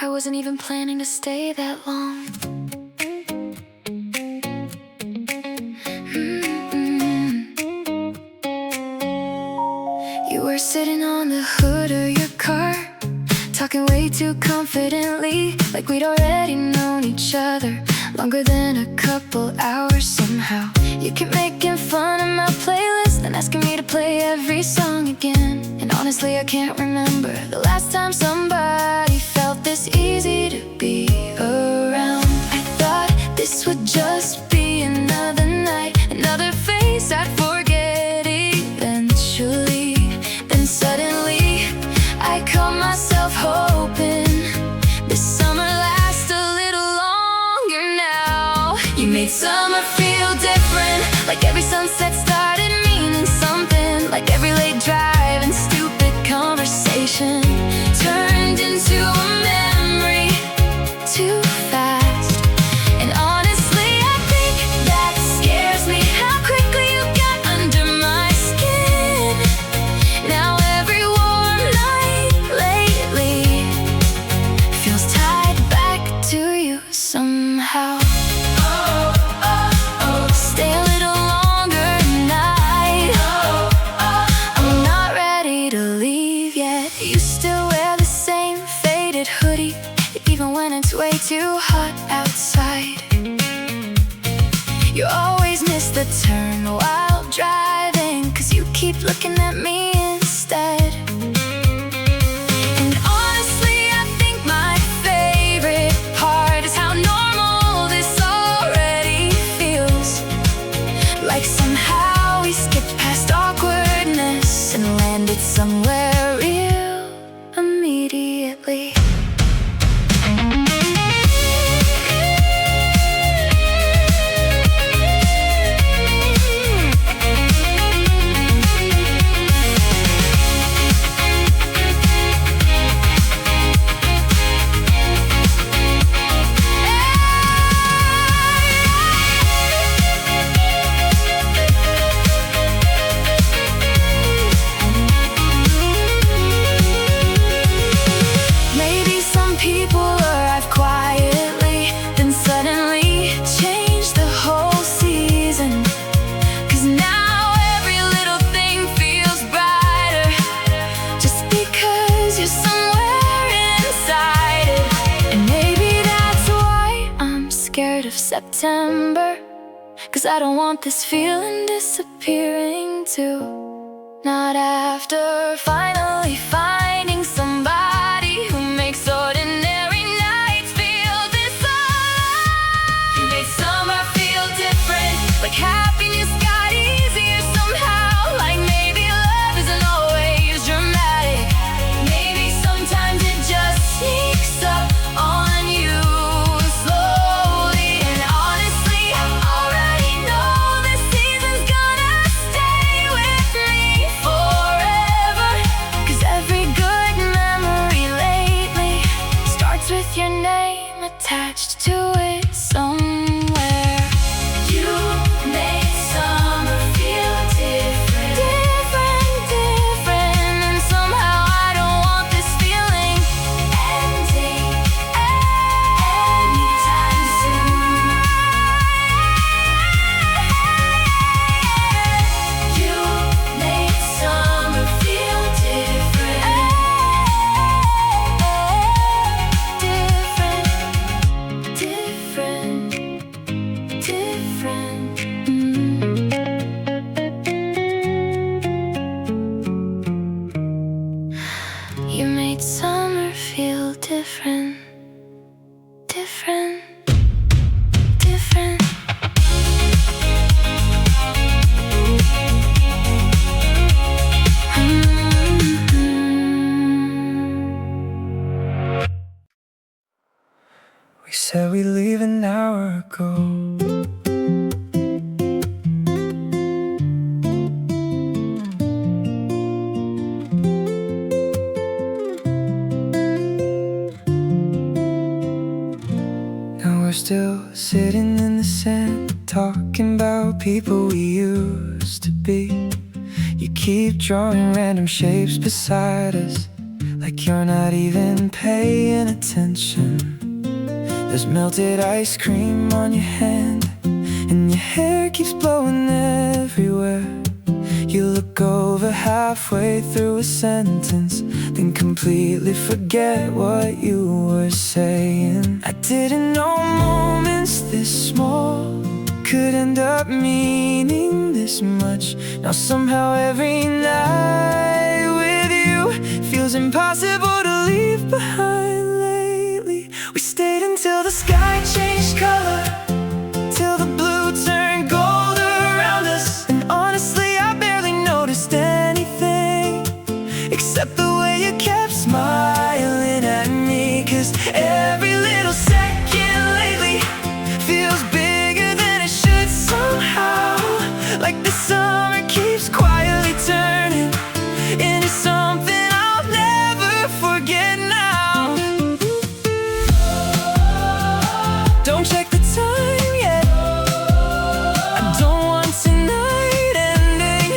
I wasn't even planning to stay that long. You were sitting on the hood of your car, talking way too confidently, like we'd already known each other longer than a couple hours. Somehow you kept making fun of my playlist and asking me to play every song again. And honestly, I can't remember the last time somebody felt this easy to be around. I thought this would just be another night, another face I'd forget eventually. Then suddenly I caught myself hoping this summer lasts a little longer now. You made summer feel different, like every sunset started meaning something, like every late drive and stupid conversation turned into a memory too fast. And honestly, I think that scares me, how quickly you got under my skin. Now every warm night lately feels tied back to you somehow. Stay a little longer tonight. I'm not ready to leave yet. You still wear the same faded hoodie, even when it's way too hot outside. You always miss the turn while driving, 'cause you keep looking at me instead. And honestly, I think my favorite part is how normal this already feels. Like somehow we skipped past awkwardness and landed somewhere real immediately. Of September, 'cause I don't want this feeling disappearing too. Not after finally finding somebody who makes ordinary nights feel this alive. You made summer feel different, like happiness got easier somehow. Like maybe love isn't always dramatic, maybe sometimes it just sneaks up on you. With your name attached to it somewhere. You make summer feel different, different, different. And somehow I don't want this feeling ending anytime soon. You make summer feel different. You made summer feel different, different, different. We said we'd leave an hour ago. We're still sitting in the sand, talking about people we used to be. You keep drawing random shapes beside us, like you're not even paying attention. There's melted ice cream on your hand, and your hair keeps blowing everywhere. You look over halfway through a sentence, then completely forget what you were saying. I didn't know moments this small could end up meaning this much. Now somehow every night with you feels impossible to leave behind. Lately we stayed until the sky changed color, till the blue turned gold around us. And honestly, I barely noticed anything except the way you kept smiling at me. 'Cause every little second lately feels bigger than it should somehow. Like the summer keeps quietly turning into something I'll never forget now. Don't check the time yet, I don't want tonight ending.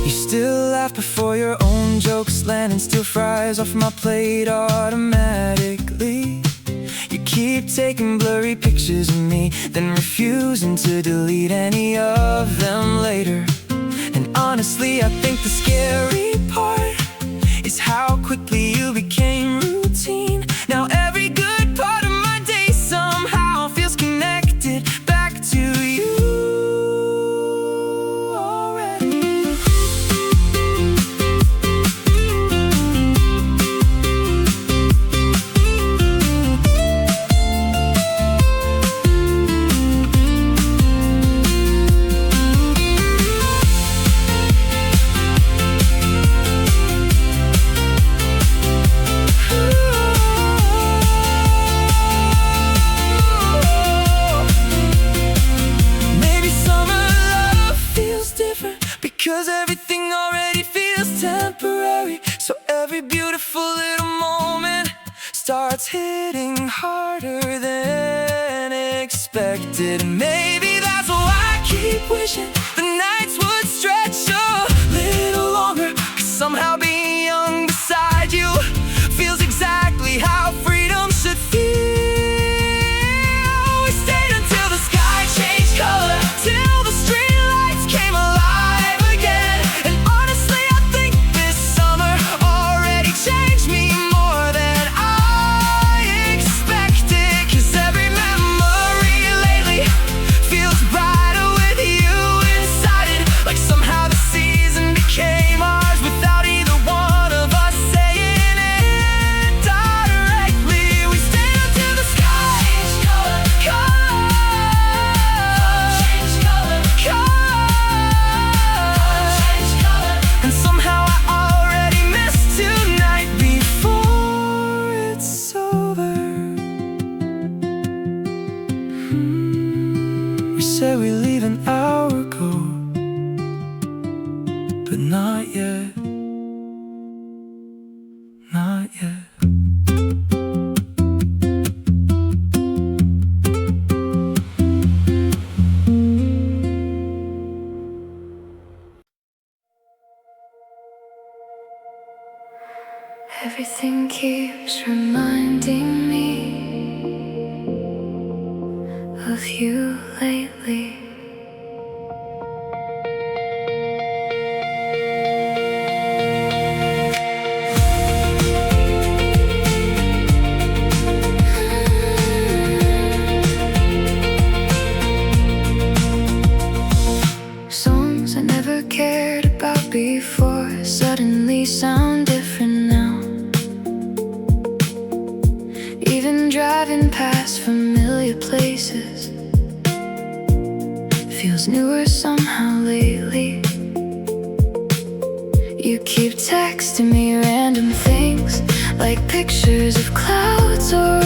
You still laugh before your own jokes land, and steal fries off my plate automatically. You keep taking blurry pictures of me, then refusing to delete any of them later. And honestly, I think the scary part is how quickly you became routine. Now every good part of my day somehow feels connected back to you already. Because everything already feels temporary. So every beautiful little moment starts hitting harder than expected. And maybe that's why I keep wishing the nights would stretch a little longer. 'Cause somehow being young beside you feels exactly how freedom should feel. We stayed until the sky changed color, till the street lights came alive again. And honestly, I think this summer already changed me more than I expected. 'Cause every memory lately feels brighter with you inside it. Like somehow the season became ours without either one of us saying it directly. We stayed until the sky changed color, and somehow I already missed tonight before it's over. We said we'd leave an hour ago, but not yet, not yet. Everything keeps reminding me of you lately. Songs I never cared about before suddenly sound different now. Even driving past familiar places feels newer somehow lately. You keep texting me random things, like pictures of clouds or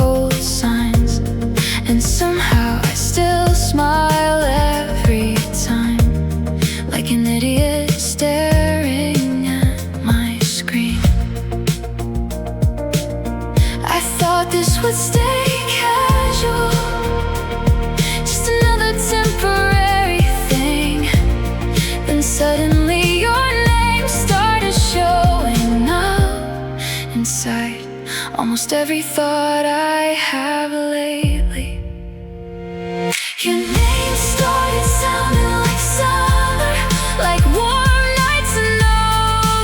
old signs. And somehow I still smile every time, like an idiot staring at my screen. I thought this would stay casual, just another temporary thing. Then suddenly almost every thought I have lately. Your name started sounding like summer, like warm nights and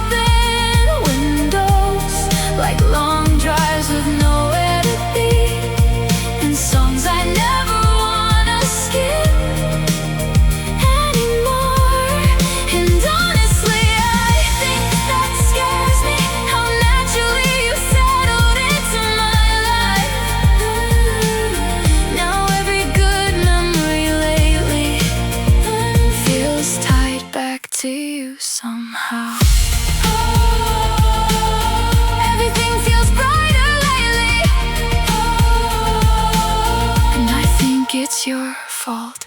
open windows, like long drives with nowhere to be, and songs I never wanna skip anymore. And honestly, I think that scares me, how naturally you settled into my life. Now every good memory lately feels tied back to you somehow. Everything feels brighter lately, and I think it's your fault.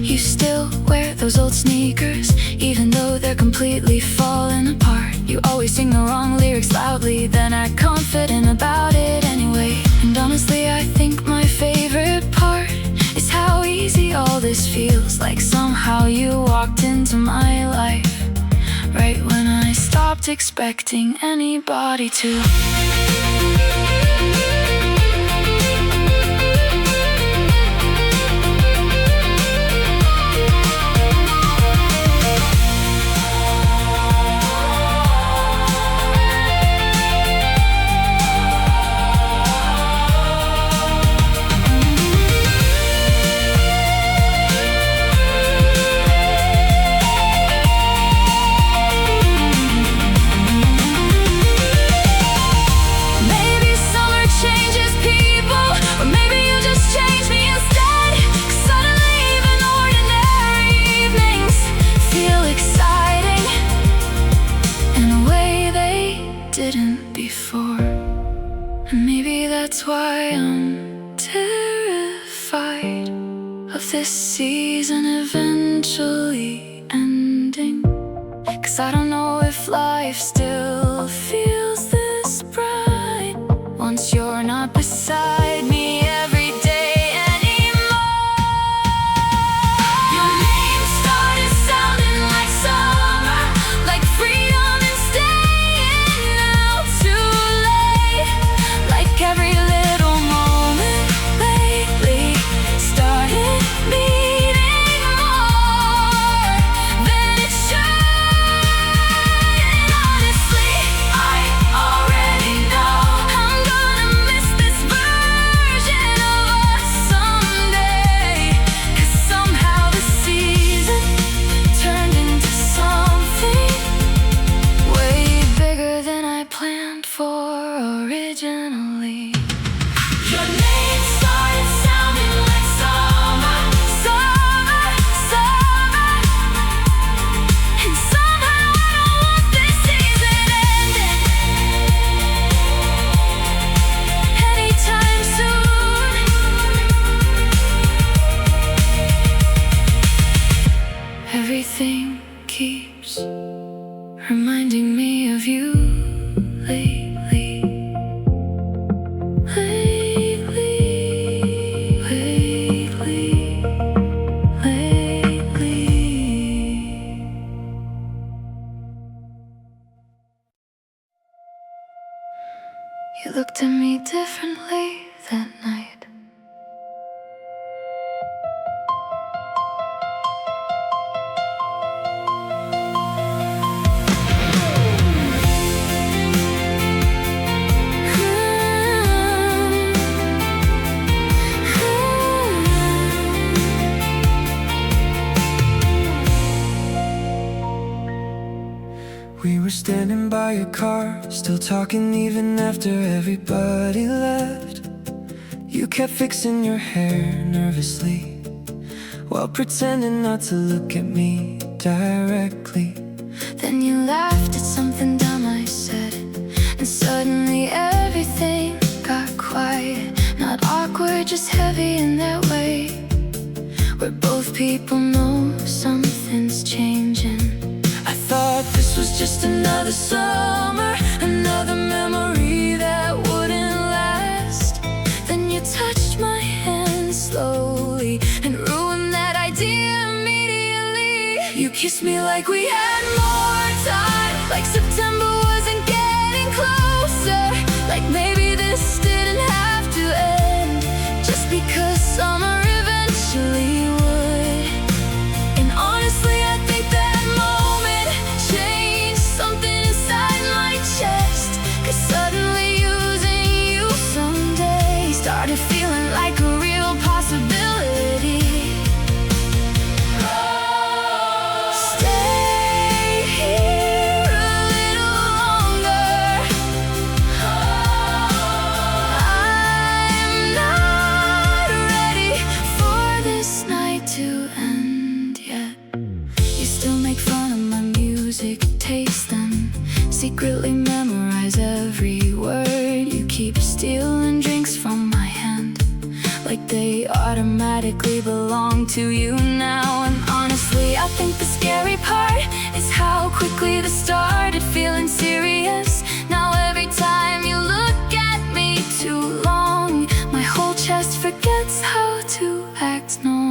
You still wear those old sneakers, even though they're completely falling apart. You always sing the wrong lyrics loudly, then act confident about it anyway. And honestly, I think my favorite part is how easy all this feels, like somehow you walked into my life right when I stopped expecting anybody to. That's why I'm terrified of this season eventually ending. 'Cause I don't know if life still feels this bright once you're not beside me every day anymore. Your name started sounding like summer, like freedom and staying out too late, like every little moment lately started meaning more than it should. And honestly, I already know I'm gonna miss this version of us someday. 'Cause somehow the season turned into something way bigger than I planned for originally. Your name started sounding like summer, summer, summer, and somehow I don't want this season ending anytime soon. Everything keeps reminding me of you lately. You looked at me differently that night. We were standing by your car, still talking even after everybody left. You kept fixing your hair nervously, while pretending not to look at me directly. Then you laughed at something dumb I said, and suddenly everything got quiet. Not awkward, just heavy in that way, where both people know something's changing. I thought this was just another summer, another memory that wouldn't last. Then you touched my hand slowly and ruined that idea immediately. You kissed me like we had more time, Like September wasn't getting closer, like maybe this still music taste, then secretly memorize every word. You keep stealing drinks from my hand, like they automatically belong to you now. And honestly, I think the scary part is how quickly this started feeling serious. Now every time you look at me too long, my whole chest forgets how to act normal.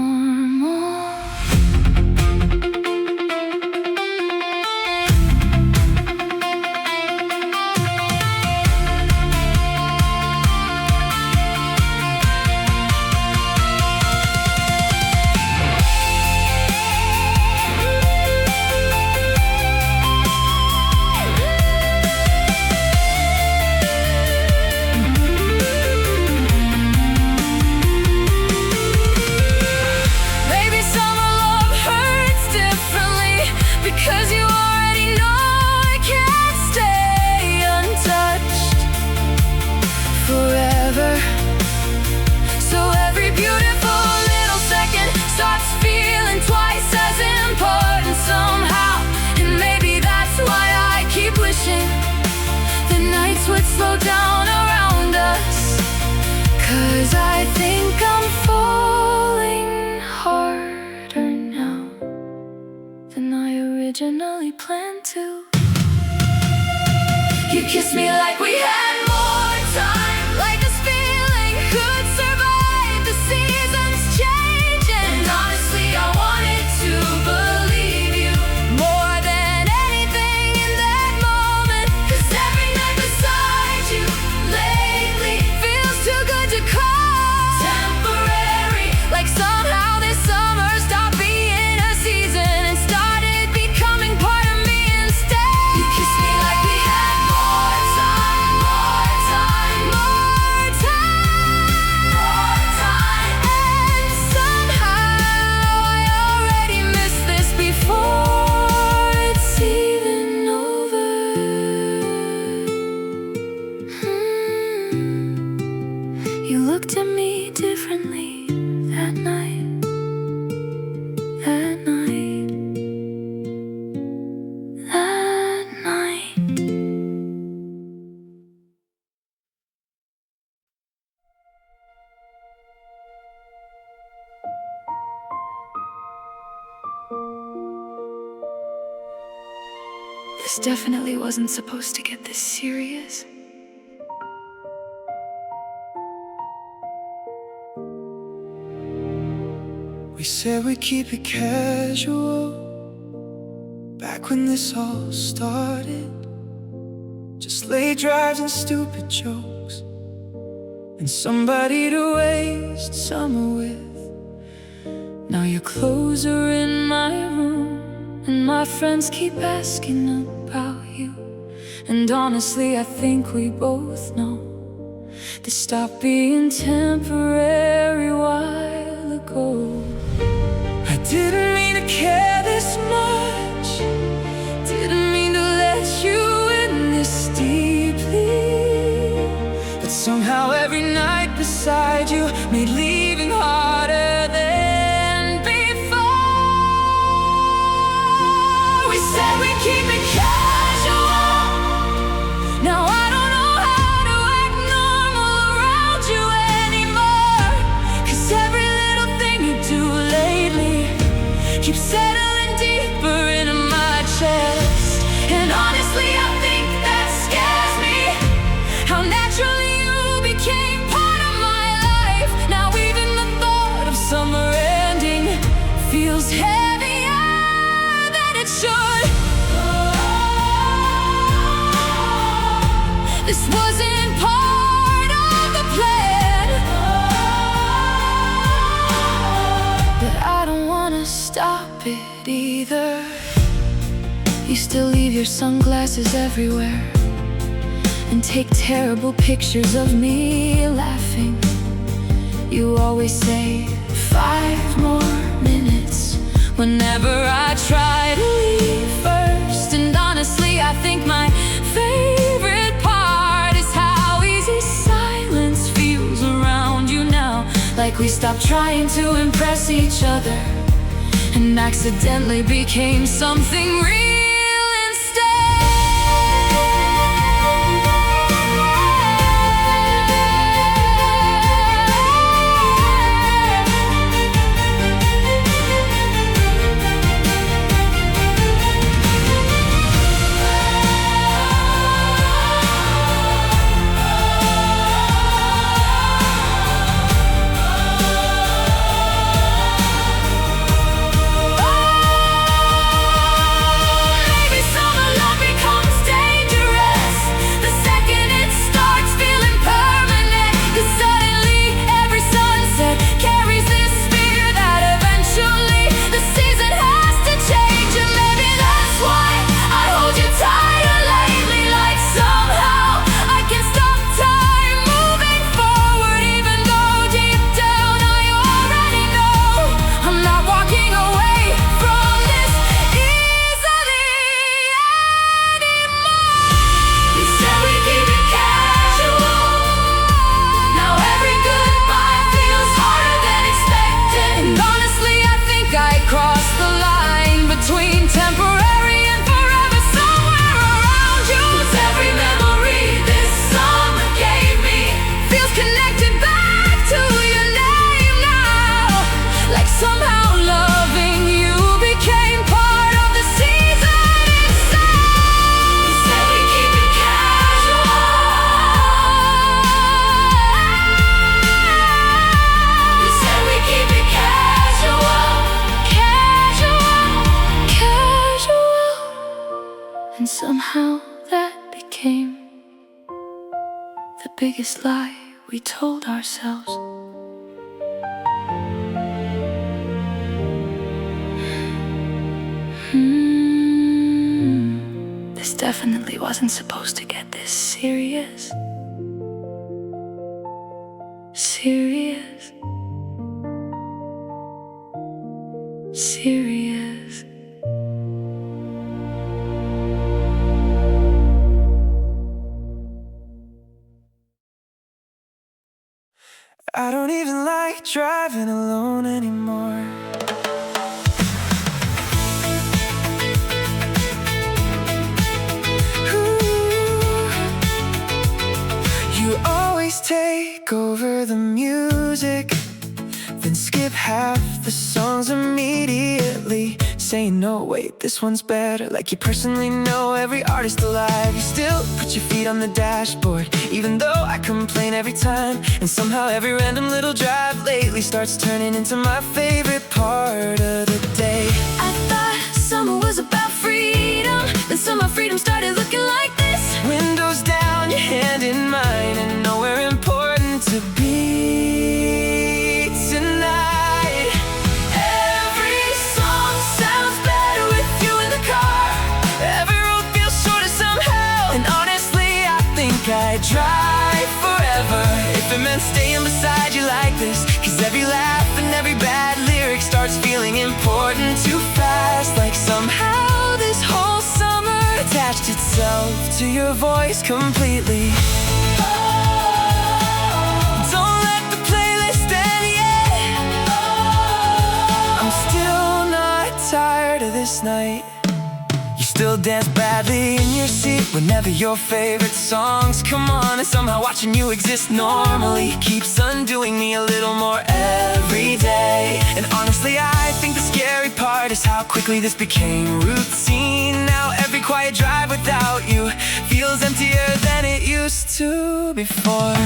Because you already know I can't stay untouched forever. So every beautiful little second starts feeling twice as important somehow. And maybe that's why I keep wishing the nights would slow down around us. 'Cause I think I'm falling harder now than I originally planned to. You kissed me like we had more time, like this feeling could survive the seasons changing. And honestly, I wanted to believe you more than anything in that moment. 'Cause every night beside you lately feels too good to call temporary. Like somehow this summer stopped being a season and started becoming part of me instead. You kissed me like we had more time, more time, more time, more time. And somehow I already missed this before it's even over. You looked at me differently that night, that night, that night. This definitely wasn't supposed to get this serious. We said we'd keep it casual back when this all started. Just late drives and stupid jokes, and somebody to waste summer with. Now your clothes are in my room, and my friends keep asking about you. And honestly, I think we both know this stopped being temporary a while ago. I didn't mean to care this much, didn't mean to let you in this deeply. But somehow every night beside you made leaving harder than before. We said we'd keep it casual. Now I don't know how to act normal around you anymore. 'Cause every little thing you do lately keeps settling deeper into my chest. And honestly, I think that scares me, how naturally you became part of my life. Now even the thought of summer ending feels heavier than it should. This wasn't part of the plan, but I don't wanna stop it either. You still leave your sunglasses everywhere and take terrible pictures of me laughing. You always say 5 more minutes whenever I try to leave first. And honestly, I think my favorite part is how easy silence feels around you now. Like we stopped trying to impress each other and accidentally became something real And somehow that became the biggest lie we told ourselves. This definitely wasn't supposed to get this serious. Serious. Serious. I don't even like driving alone anymore. You always take over the music, then skip half the songs immediately, saying no, wait, this one's better. Like you personally know every artist alive. You still put your feet on the dashboard, even though I complain every time. And somehow every random little drive lately starts turning into my favorite part of the day. I thought summer was about freedom, then somehow freedom started looking like this. Windows down, your hand in mine, and nowhere important to be tonight. Every song sounds better with you in the car. Every road feels shorter somehow, and honestly I think I'd drive forever if it meant staying beside you like this. Cause every laugh and every bad lyric starts feeling important too fast. Like somehow this whole summer attached itself to your voice completely. Don't let the playlist end yet. I'm still not tired of this night. You still dance badly in your seat whenever your favorite songs come on, and somehow watching you exist normally keeps undoing me a little more every day. And honestly I think the scary part is how quickly this became routine. Now every quiet drive without you feels emptier than it used to before.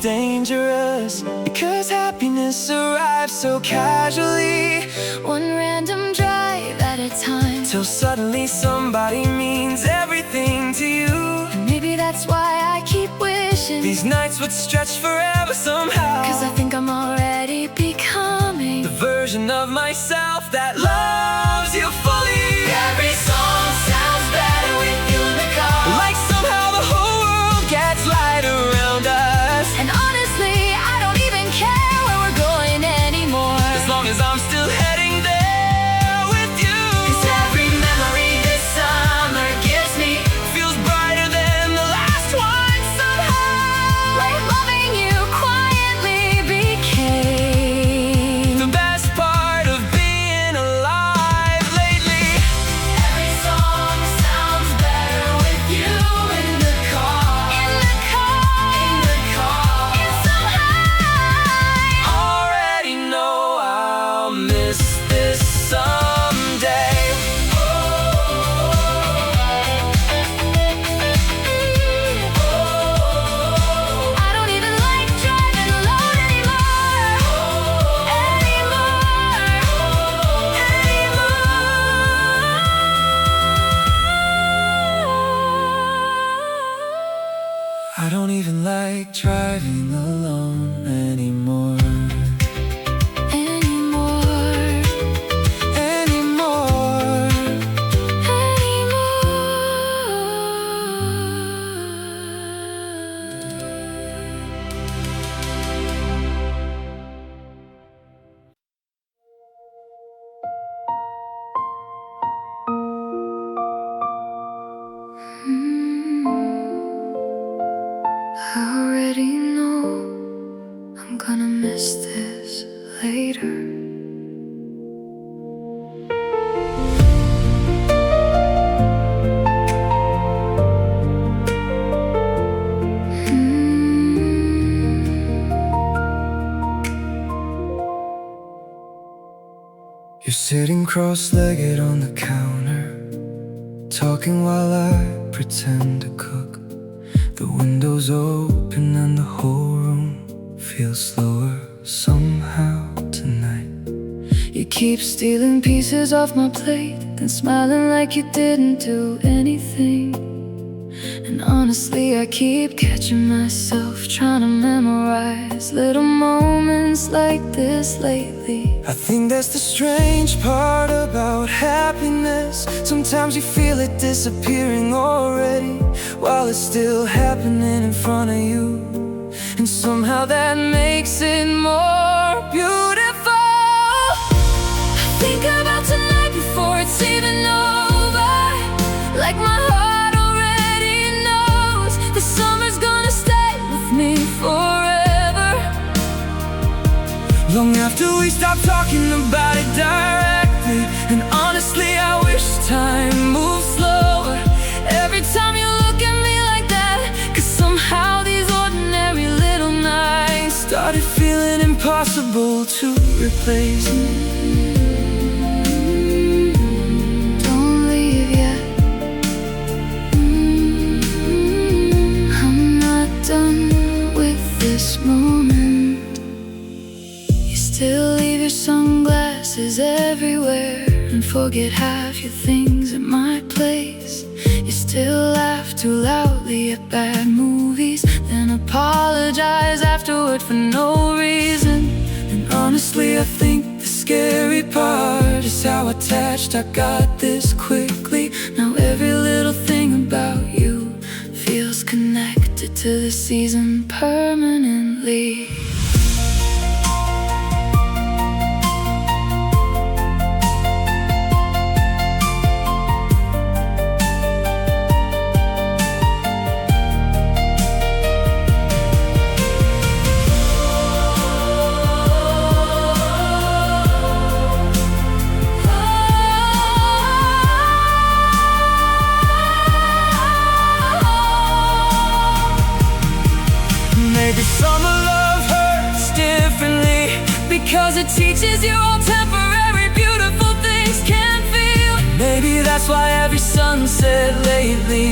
Dangerous because happiness arrives so casually, one random drive at a time, till suddenly somebody means everything to you. and maybe that's why I keep wishing these nights would stretch forever somehow. Cause I think I'm already becoming the version of myself that loves you fully. Every song sounds better with you in the car. Like somehow the whole world gets light around us. And honestly, I don't even care where we're going anymore, as long as I'm still heading there with you. Cause every memory this summer gives me feels brighter than the last one somehow. like loving you quietly became the best part of being alive lately. Every song sounds better with you in the car. In the car. In the car. And somehow Already know I'll miss this someday. I don't even like driving alone I don't even like driving alone anymore. I already know miss this later. You're sitting cross-legged on the counter, talking while I pretend to cook. The window's open and the whole room feels slower somehow tonight. You keep stealing pieces off my plate, then smiling like you didn't do anything. And honestly, I keep catching myself trying to memorize little moments like this lately. I think that's the strange part about happiness. Sometimes you feel it disappearing already, while it's still happening in front of you. And somehow that makes it more beautiful. I think about tonight before it's even over, like my heart already knows the summer's gonna stay with me forever. Long after we stop talking about it directly. And honestly, I wish time moved slower Every time you look at me like that, 'cause somehow these ordinary little nights started feeling impossible to replace. Don't leave yet. I'm not done with this moment. You still leave your sunglasses everywhere and forget half your things at my place. You still laugh too loudly at bad movies, then apologize afterward for no reason. And honestly, I think the scary part is how attached I got this quickly. Now every little thing about you feels connected to the season permanently. Maybe summer love hurts differently, because it teaches you all temporary beautiful things can feel. Maybe that's why every sunset lately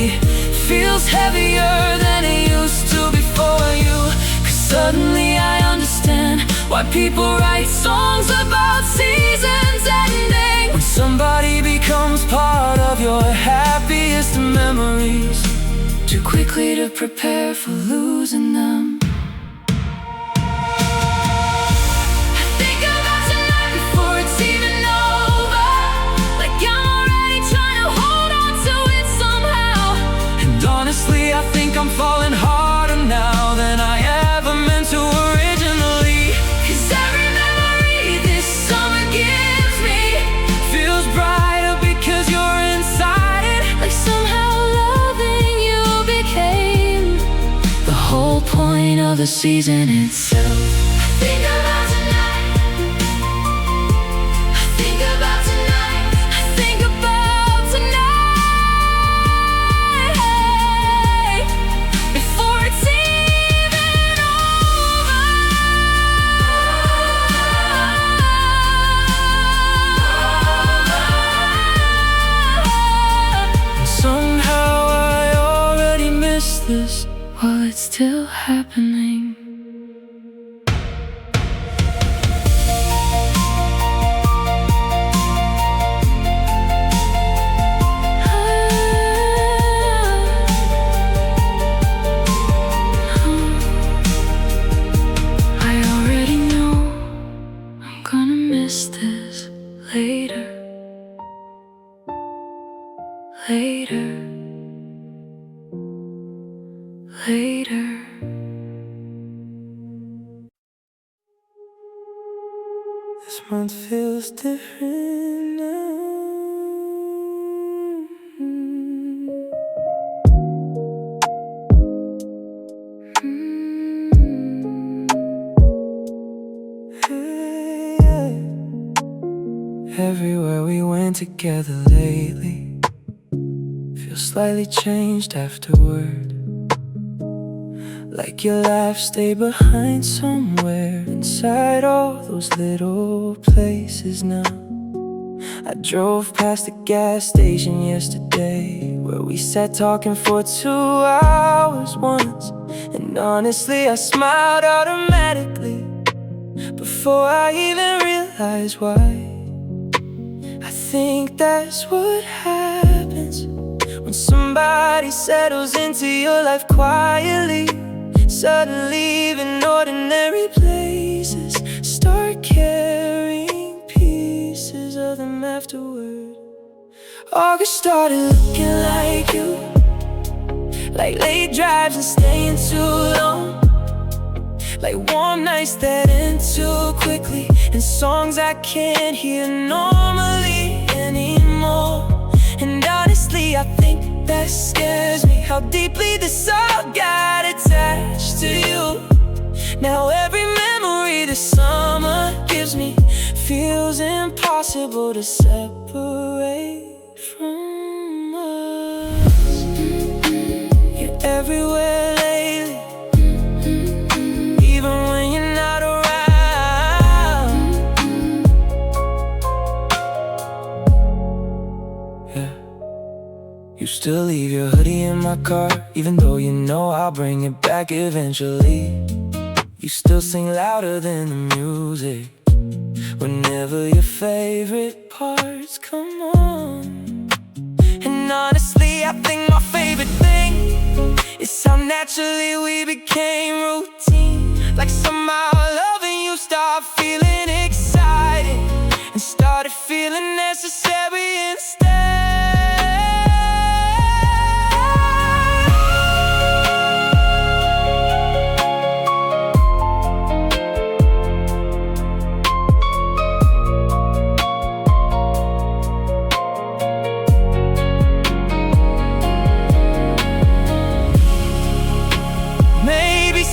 feels heavier than it used to before you. 'Cause suddenly I understand why people write songs about seasons ending. When somebody becomes part of your happiest memories, Too quickly to prepare for losing them. I think about tonight before it's even over, like I'm already trying to hold on to it somehow. and honestly, I think I'm falling harder now than I ever meant to originally. 'Cause every memory this summer gives me Feels brighter because you're inside it. like somehow loving you became the whole point of the season itself. I think about tonight. I think about tonight. I think about tonight before it's even over. Somehow I already missed this. While it's still happening. I already know I'm gonna miss this later. Later. Later. This month feels different now. Everywhere we went together lately feels slightly changed afterward. Like your life stayed behind somewhere inside all those little places now. I drove past the gas station yesterday where we sat talking for 2 hours once, and honestly I smiled automatically before I even realized why. I think that's what happens when somebody settles into your life quietly. Suddenly even ordinary places start carrying pieces of them afterward. August started looking like you, like late drives and staying too long, like warm nights that end too quickly, and songs I can't hear normally anymore. And honestly I think that scares me, how deeply this all got attached to you. Now every memory this summer gives me feels impossible to separate from us. You're everywhere lately, even when you're not around. Yeah. You still leave your hoodie in my car, even though you know I'll bring it back eventually. You still sing louder than the music whenever your favorite parts come on. And honestly I think my favorite thing is how naturally we became routine. Like somehow loving you started feeling exciting and started feeling necessary instead.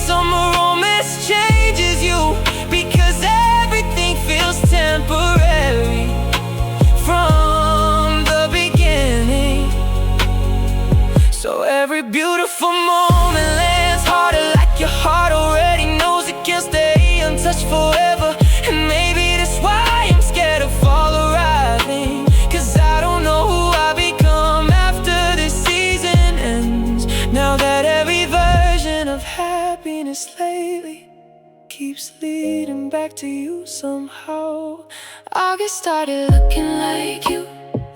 Summer romance changes you because everything feels temporary from the beginning. So every beautiful moment lands harder, like your heart already knows it can't stay untouched forever. And maybe that's why I'm scared of fall arriving, 'cause I don't know who I become after this season ends. Now that every version of happiness lately keeps leading back to you somehow. August started looking like you,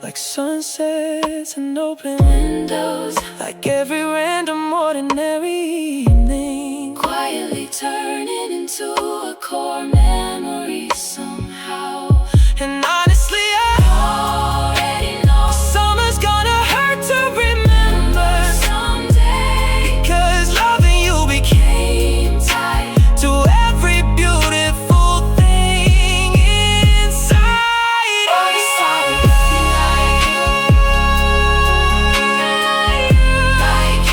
like sunsets and open windows, like every random ordinary evening quietly turning into a core memory somehow. And honestly I already know summer's gonna hurt to remember someday, because loving you became tied to every beautiful thing inside. August started looking like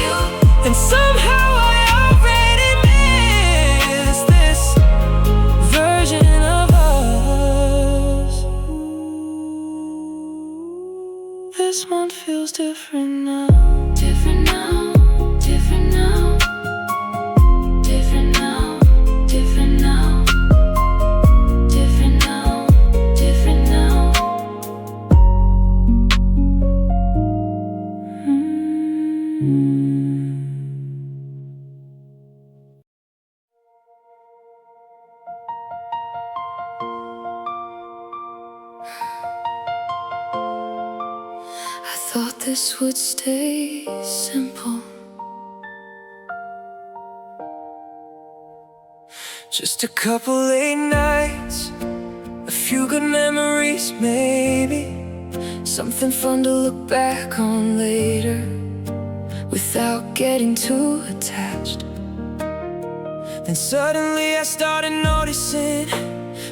you, and somehow I already miss this version of us. This month feels different now. Different now, different now, different now, different now, different now, different now. I thought this would stay simple, just a couple late nights, a few good memories maybe, something fun to look back on later without getting too attached. Then suddenly I started noticing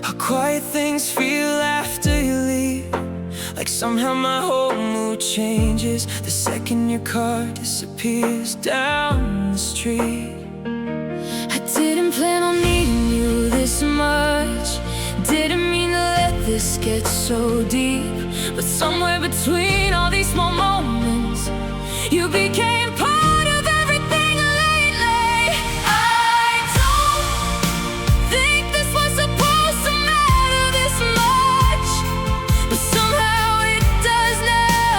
how quiet things feel after you leave. Like somehow my whole mood changes the second your car disappears down the street. I didn't plan on needing you this much, didn't mean to let this gets so deep. But somewhere between all these small moments, you became part of everything lately. I don't think this was supposed to matter this much, but somehow it does now.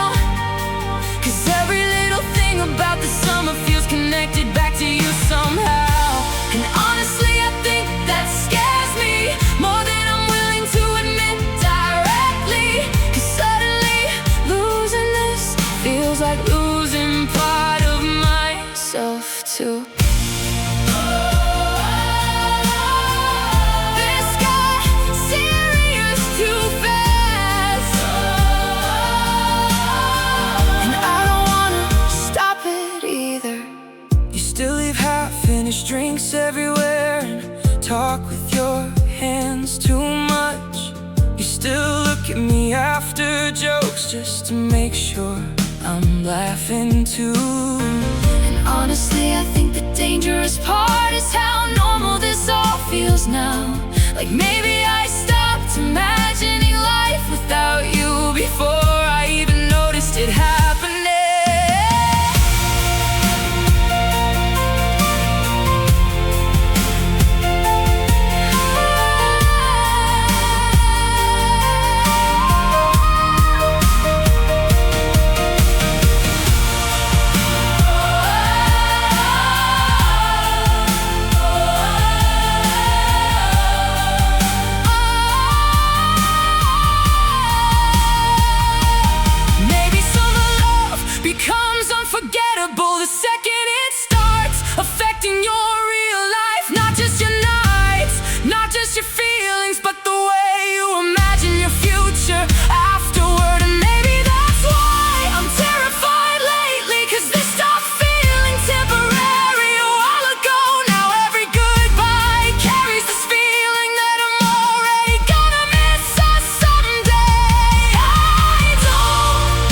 'Cause every little thing about the summer feels connected back to you somehow. And honestly, I think that scares me more than I'm willing to admit directly. 'Cause suddenly losing this feels like losing part of myself too. This got serious too fast, and I don't wanna stop it either. You still leave half-finished drinks everywhere and talk with your hands too much. You still look at me after jokes just to make sure I'm laughing too. And honestly, I think the dangerous part is how normal this all feels now. Like maybe I stopped imagining life without you before I even noticed it happening. Becomes unforgettable the second it starts affecting your real life. Not just your nights, not just your feelings, but the way you imagine your future afterward. And maybe that's why I'm terrified lately, 'cause this stopped feeling temporary a while ago. Now every goodbye carries this feeling that I'm already gonna miss us someday. I don't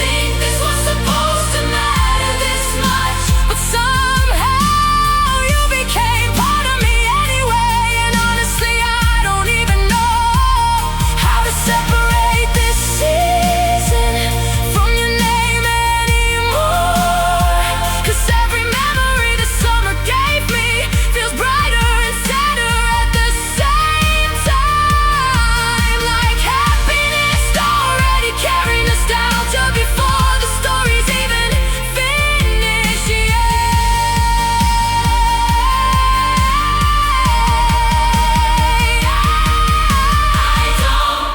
think this was supposed to matter this much, but somehow you became part of me anyway. And honestly, I don't even know how to separate this season from your name anymore. 'Cause every memory the summer gave me feels brighter and sadder at the same time. Like happiness already carry nostalgia before the story's even finished yet. I don't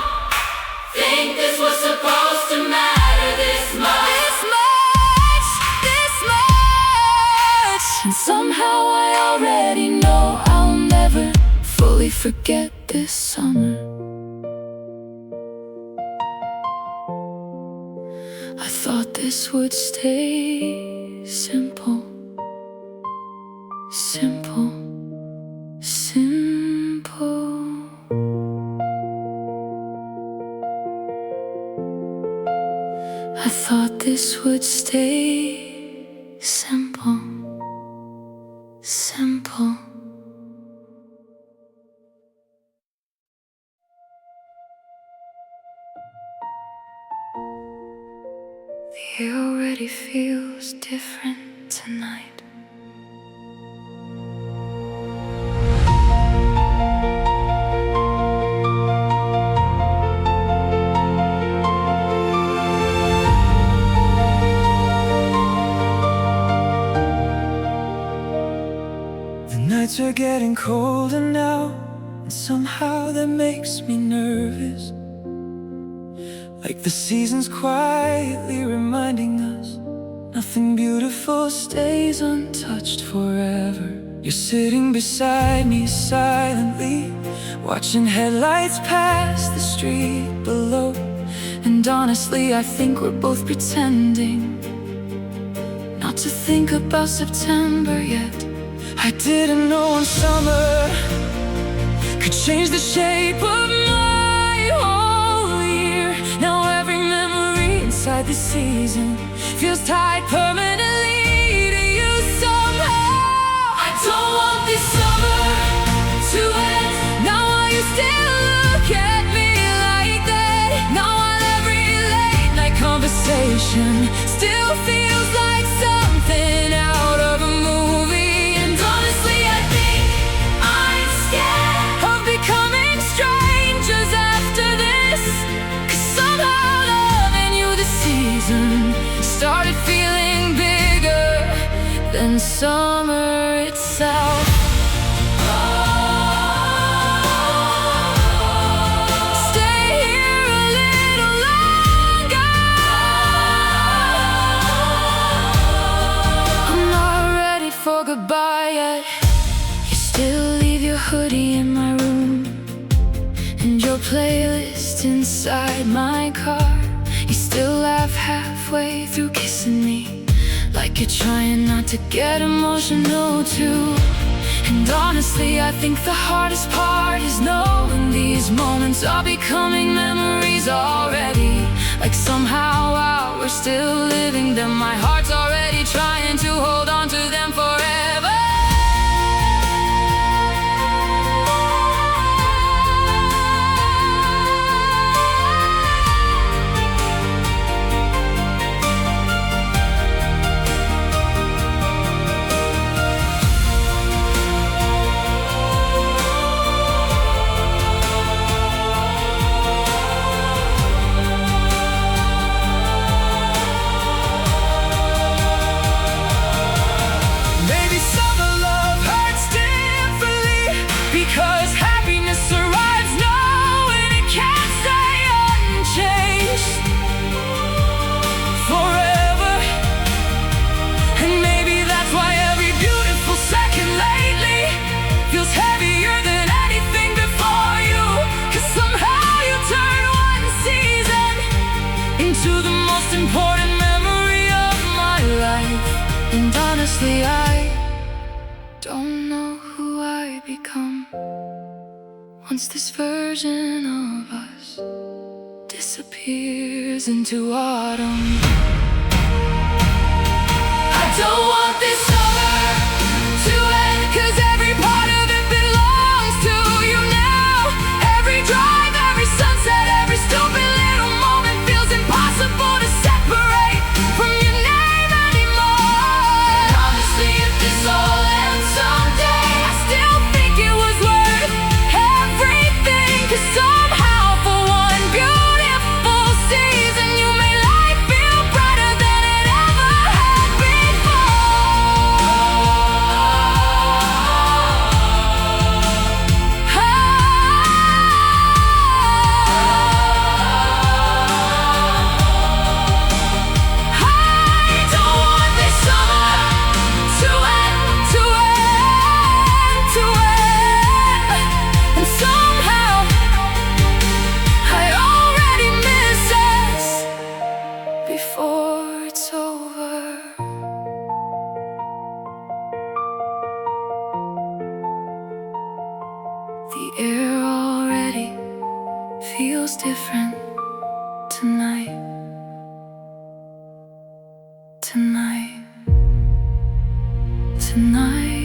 think this was supposed to matter this much. This much. And somehow I already know I'll never fully forget this summer. I thought this would stay simple, simple, simple. I thought this would stay simple, simple. The air already feels different tonight. The nights are getting colder now, and somehow that makes me nervous. Like the seasons quietly reminding us nothing beautiful stays untouched forever. You're sitting beside me silently, watching headlights pass the street below. And honestly, I think we're both pretending not to think about September yet. I didn't know one summer could change the shape of my whole year. Now every memory inside the season feels tied permanently to you somehow. I don't want this summer to end. Now will you still look at me like conversation still feels like something out of a movie. And honestly, I think I'm scared of becoming strangers after this, 'cause somehow loving you this season started feeling bigger than summer itself. Goodbye yet. You still leave your hoodie in my room and your playlist inside my car. You still laugh halfway through kissing me, like you're trying not to get emotional too. And honestly, I think the hardest part is knowing these moments are becoming memories already. Like somehow while we're still living them, my heart's already trying to hold on to them forever. Because happiness arrives knowing it can't stay unchanged forever. And maybe that's why every beautiful second lately feels heavier than anything before you. 'Cause somehow you turn one season into the most important memory of my life. And honestly, I don't know who I become once this version of us disappears into autumn. I don't want this summer to end, 'cause every part of it belongs to you now. Every drive, every sunset, every stupid little moment feels impossible to separate from your name anymore. And honestly, if this all ends someday, I still think it was worth everything. 'Cause somehow for one beautiful season you made life feel brighter than it ever had before it's over. The air already feels different tonight. Tonight.